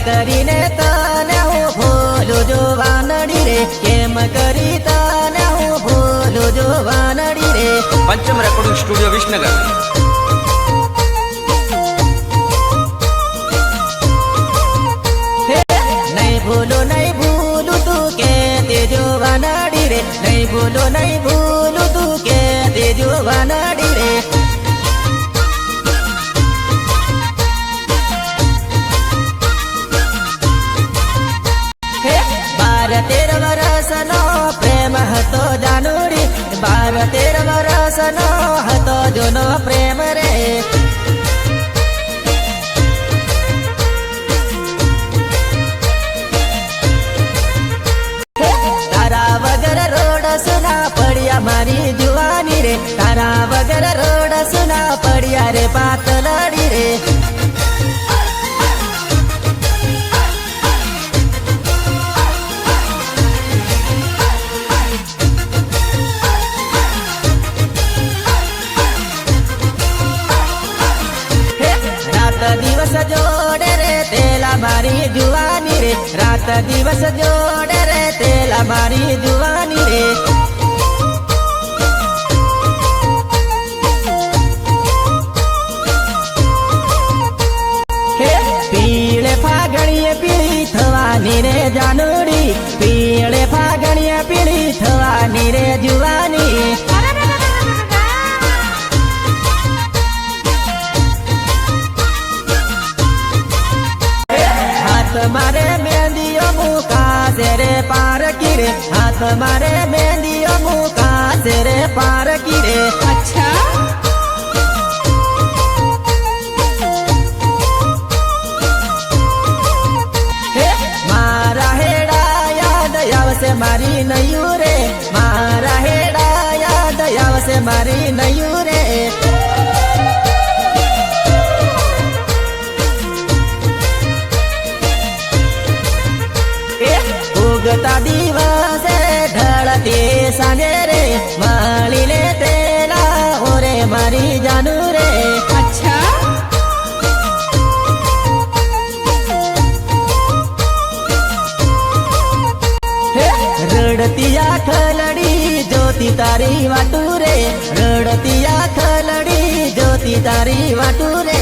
કરીને તને હું ભૂલું જો વાનડી રે, કેમ કરી તને હું ભૂલું જો વાનડી રે. પંચમ રેકોર્ડિંગ સ્ટુડિયો વિસનગર. નહીં ભૂલું તું કે તેજો વાનડી રે, નહીં ભૂલું તું કે તેજો વાનડી રે. તેર વરસનો પ્રેમ હતો જાનુડી, 12-13 વરસનો હતો જૂનો પ્રેમ રે. તારા વગર રોડ સુના પડ્યા મારી જુવાની રે, તારા વગર રોડ સુના પડ્યા રે પાતલડી રે. દિવસ જોડે રે તેલા મારી જુવાની રે, રાત દિવસ જોડે રે તેલા મારી જુવાની રે. પીળે ફાગણીએ પીળી થવાની રે જાનુડી, પીળે ફાગણીએ પીળી થવાની રે જુવાની. મારે મેંદીઓ મુકાશે રે પારકી રે, હાથ મારે મેંદીઓ મુકાશે રે પારકી રે. અચ્છા મારા હેડા યાદ આવશે મારી નયું રે, મારા હેડા યાદ આવશે મારી નયું રે. ઉગતા દિવસે ઢળતી સાંજે રે, મળીને તેલા ઓરે મારી જાનુ રે. અચ્છા રડતી આંખ લડી જોતી તારી વાટુ રે, રડતી આંખ લડી જોતી તારી વાટુ રે.